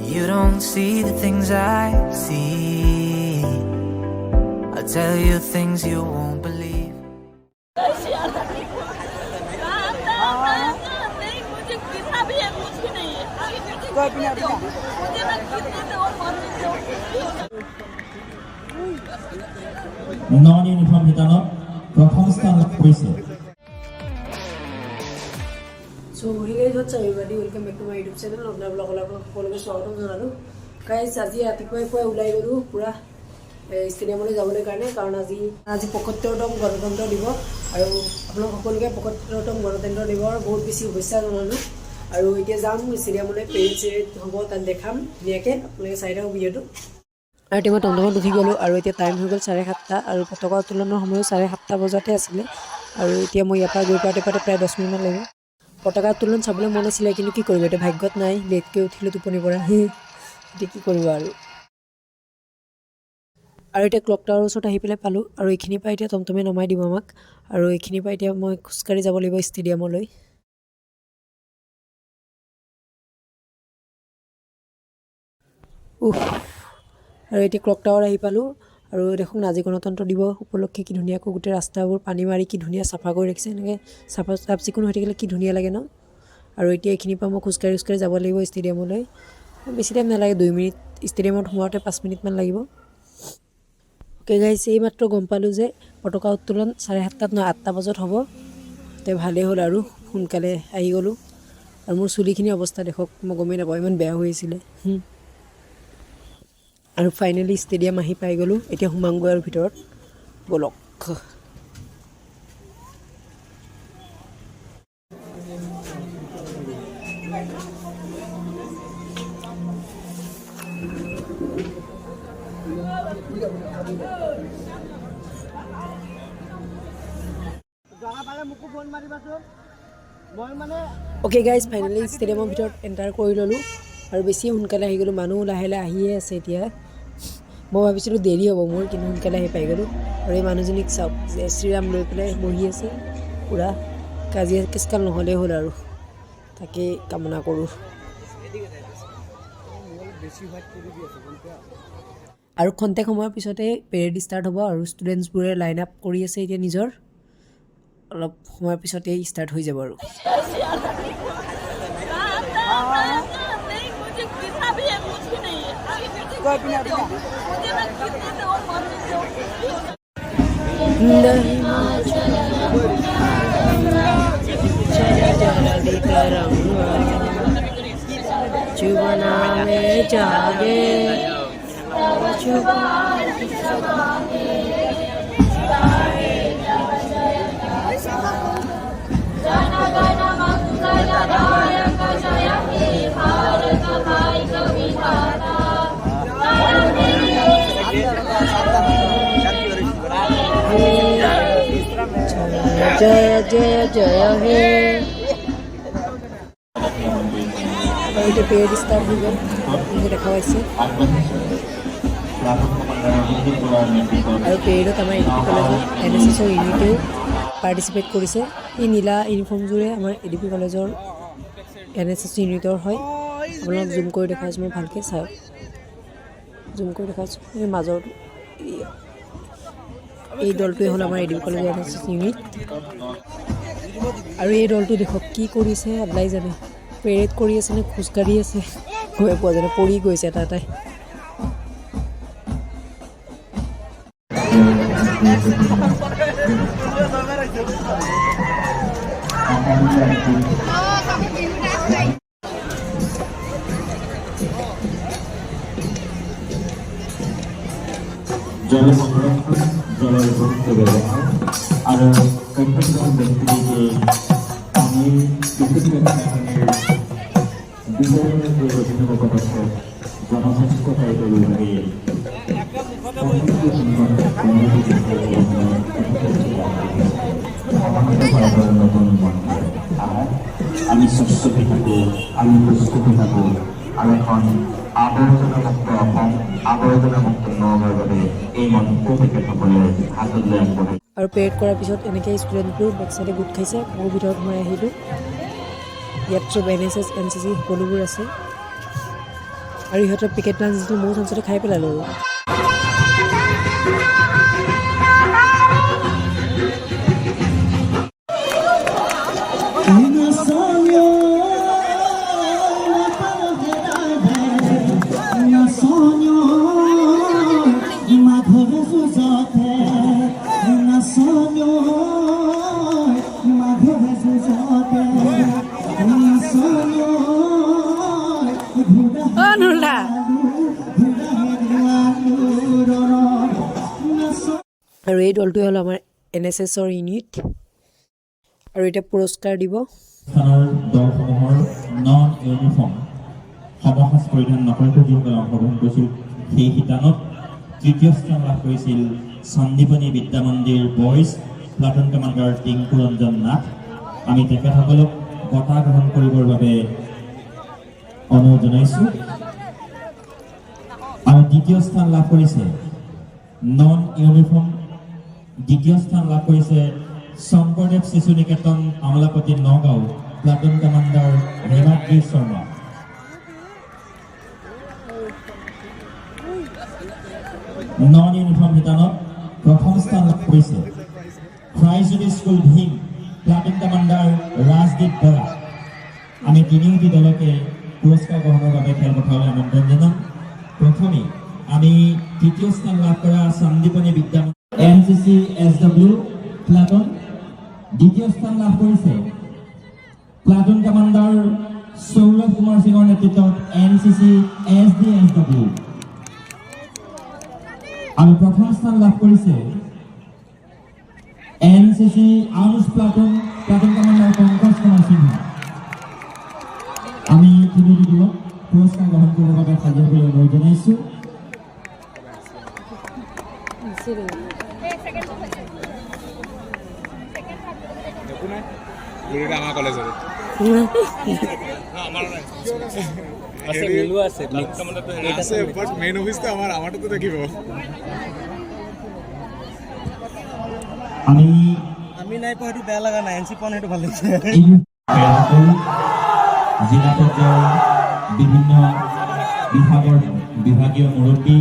You don't see the things I see. I'll tell you things you won't believe. Non-uniform বিতৰণত প্ৰথম স্থান লাভ কৰিছে। So hey guys, what's up everybody? Welcome back to my YouTube channel. Apna vlog la follow swagotam janalu. Guys, aji ratipuai poi ulai golu pura stadium le jabole karone karon aji 75tm গণতন্ত্ৰ দিৱস আৰু আপোনাক সকলোকে 75tm গণতন্ত্ৰ দিৱসৰ বহুত বেছি শুভেচ্ছা জনালো আৰু এতিয়া যাম stadiumলে পেৰেড হ'ব তাত দেখাম নিয়াকে আপোনালোকে চাই থাকক ভিডিওটো আৰু টিমত টমটমত উঠি গলো আৰু এতিয়া টাইম হৈ গল 7:30 আৰু পতাকা উত্তোলনৰ সময় 7:30 বজাতে আছিল আৰু এতিয়া মই ইয়াৰ পৰা গৈ পাতে প্ৰায় 10 মিনিট লাগিব পতাকা উত্তোলন চাবলৈ মন আছিল কিন্তু কি কৰিব এটা ভাগ্যত নাই লেটকৈ উঠিলো টোপনি পৰা এতিয়া কি কৰিব আৰু এতিয়া ক্লক টাৱাৰ ওচৰত আহি পেলাই পালো আৰু এইখিনি পাই এতিয়া টমটমে নমাই দিব আমাক আৰু এইখিনি পাই এতিয়া মই খুচকাৰি যাব লাগিব ষ্টেডিয়ামলৈ আৰু এতিয়া ক্লক টাৱাৰ আহি পালো আৰু দেখোন আজি গণতন্ত্ৰ দিৱস উপলক্ষে কি ধুনীয়াকৈ গোটেই ৰাস্তাবোৰ পানী মাৰি কি ধুনীয়া চাফা কৰি ৰাখিছে এনেকৈ চাফ চিকুণ হৈ থাকিলে কি ধুনীয়া লাগে ন আৰু এতিয়া এইখিনি পৰা মই খোজকাঢ়ি যাব লাগিব ষ্টেডিয়ামলৈ বেছি টাইম নালাগে 2 মিনিট ষ্টেডিয়ামত সোমাওঁতে 5 মিনিটমান লাগিব অ'কে গাইছ এই মাত্ৰ গম পালোঁ যে পতাকা উত্তোলন 7:30 নহয় 8টা বজাত হ'ব তে ভালেই হ'ল আৰু সোনকালে আহি গ'লোঁ আৰু মোৰ চুলিখিনি অৱস্থা দেখক মই গমেই নাপাওঁ ইমান বেয়া হৈ আছিলে আৰু ফাইনেলি ষ্টেডিয়াম আহি পাই গ'লো এতিয়া সোমাংগৈ আৰু ভিতৰত বলক অ'কে গাইজ ফাইনেলি ষ্টেডিয়ামৰ ভিতৰত এণ্টাৰ কৰি ল'লোঁ আৰু বেছি সোনকালে আহি গ'লোঁ মানুহ লাহে লাহে আহিয়ে আছে এতিয়া মই ভাবিছিলোঁ দেৰি হ'ব মোৰ কিন্তু সোনকালে আহি পাই গ'লোঁ আৰু এই মানুহজনীক চাওক যে শ্ৰীৰাম লৈ পেলাই বহি আছে পূৰা কাজিয়া কেচকাল নহ'লেই হ'ল আৰু তাকে কামনা কৰোঁ আৰু খন্তেক সময়ৰ পিছতে পেৰেড ষ্টাৰ্ট হ'ব আৰু ষ্টুডেণ্টছবোৰে লাইন আপ কৰি আছে এতিয়া নিজৰ অলপ সময়ৰ পিছতেই ষ্টাৰ্ট হৈ যাব আৰু चुबना में जागे जय जय जय हे এটা পেড স্টাৰ্ট হয়ে গেল দেখা পাইছে আৰু পেডত আমাৰ এডিপি কলেজৰ এনএছএছৰ ইউনিটেও পাৰ্টিচিপেট কৰিছে এই নীলা ইউনিফৰ্মযোৰে আমাৰ এডিপি কলেজৰ এনএছএছ ইউনিটৰ হয় আপোনালোক জুম কৰি দেখাইছোঁ মই ভালকৈ চাওক জুম কৰি দেখাইছোঁ এই মাজৰটো এই দলটোৱে হ'ল আমাৰ এডিপি কলেজৰ এনএছএছ ইউনিট আৰু এই দলটো দেখক কি কৰিছে আল্লাই জানে পেৰেড কৰি আছে নে খোজকাঢ়ি আছে গৈ পোৱা জানে পৰি গৈছে এটা এটাই জল সংরক্ষণ জলের উপযুক্ত ব্যবহার আর কর্তব্য ব্যক্তিকে আমি বিতরণের প্রয়োজনীয় পদক্ষেপ জনসচেতনতায় তৈরি আমি সুস্থ থাকবো আমি প্রস্তুতি থাকবো আমি এখন আবর্জনামুক্ত অসম আবৰ্জনামুক্ত নগৰৰ বাবে এই মন্ত্ৰ সকলে হাতত লৈ আগবঢ়াই আৰু পেৰেড কৰাৰ পিছত এনেকৈ ষ্টুডেণ্টবোৰ বেক চাইডে গোট খাইছে মোৰ ভিতৰত সোমাই আহিলোঁ ইয়াত চব এনএছএছ এনচিচি সকলোবোৰ আছে আৰু ইহঁতৰ পেকেট লাঞ্চ যিটো ময়ো চাঞ্চতে খাই পেলালোঁ আৰু আৰু এই দলটোৱে হ'ল আমাৰ NSSৰ ইউনিট আৰু এতিয়া পুৰস্কাৰ দিব দলসমূহৰ নন ইউনিফৰ্ম সমসাজ পৰিধান নকৰাকৈ যিসকলে অংশগ্ৰহণ কৰিছিল সেই শিতানত তৃতীয় স্থান লাভ কৰিছিল Sandipani Vidyamandir boys platoon commander Tinku Ranjan Nath আমি তেখেতসকলক বঁটা গ্ৰহণ কৰিবৰ বাবে অনুৰোধ জনাইছোঁ আৰু দ্বিতীয় স্থান লাভ কৰিছে নন ইউনিফৰ্ম দ্বিতীয় স্থান লাভ কৰিছে Sankardev Shishu Niketan Amolapatty Nagaon platoon commander Himadri Sharma non uniform শিতানত প্ৰথম স্থান লাভ কৰিছে ক্ৰাইজুলি স্কুল ভীম প্লাটুন কমাণ্ডাৰ ৰাজদীপ বৰা আমি তিনিওটি দলকে পুৰস্কাৰ গ্ৰহণৰ বাবে খেলপথাৰলৈ আমন্ত্ৰণ জনাম প্ৰথমে আমি তৃতীয় স্থান লাভ কৰা Sandipani Vidyamandir NCC SW platoon দ্বিতীয় স্থান লাভ কৰিছে প্লাটুন কমাণ্ডাৰ সৌৰভ কুমাৰ সিঙৰ নেতৃত্বত NCC SDSW আৰু প্ৰথম স্থান লাভ কৰিছে NCC আউচ প্লাটুন কমাণ্ডাৰ পংকজ কুমাৰ সিংহ আমি তিনিওটি দলক পুৰস্কাৰ গ্ৰহণ কৰিবৰ বাবে সাজু হ'বলৈ অনুৰোধ জনাইছোঁ আমাৰ কলেজত মেইন অফিচটো আমাৰতো থাকিব আমি নাই পোৱা সেইটো বেয়া লগা নাই NC পোৱা সেইটো ভাল লাগিছে জিলা পৰ্যায়ৰ বিভিন্ন বিভাগীয় মুৰব্বী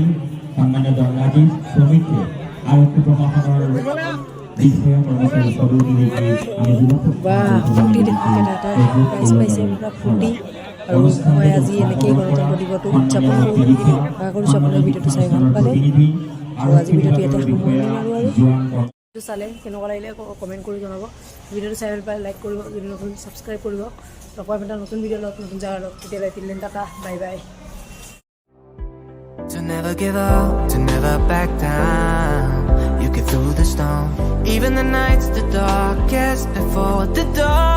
সন্মানীয় দণ্ডাধী শ্ৰমিকে আৰক্ষী প্ৰশাসনৰ বিষয়া কৰ্মচাৰী সদৌ আৰু মই আজি এনেকেই গণতন্ত্ৰ দিৱসটো উদযাপন কৰিলোঁ আশা কৰিছোঁ আপোনাৰ ভিডিঅ'টো চাই ভাল পালে আৰু আজি ভিডিঅ'টো ইয়াতে সামৰণি মাৰোঁ আৰু ভিডিঅ'টো চালে কেনেকুৱা লাগিলে কমেণ্ট কৰি জনাব ভিডিঅ'টো চাই ভাল পালে লাইক কৰিব যদি নতুন ছাবস্ক্ৰাইব কৰিব লগ পাম এটা নতুন ভিডিঅ' লগত নতুন জেগাৰ লগত তেতিয়ালৈ Tilen tata bye bye To never give up, to never back down. You get through the storm, even the nights the darkest before the dawn.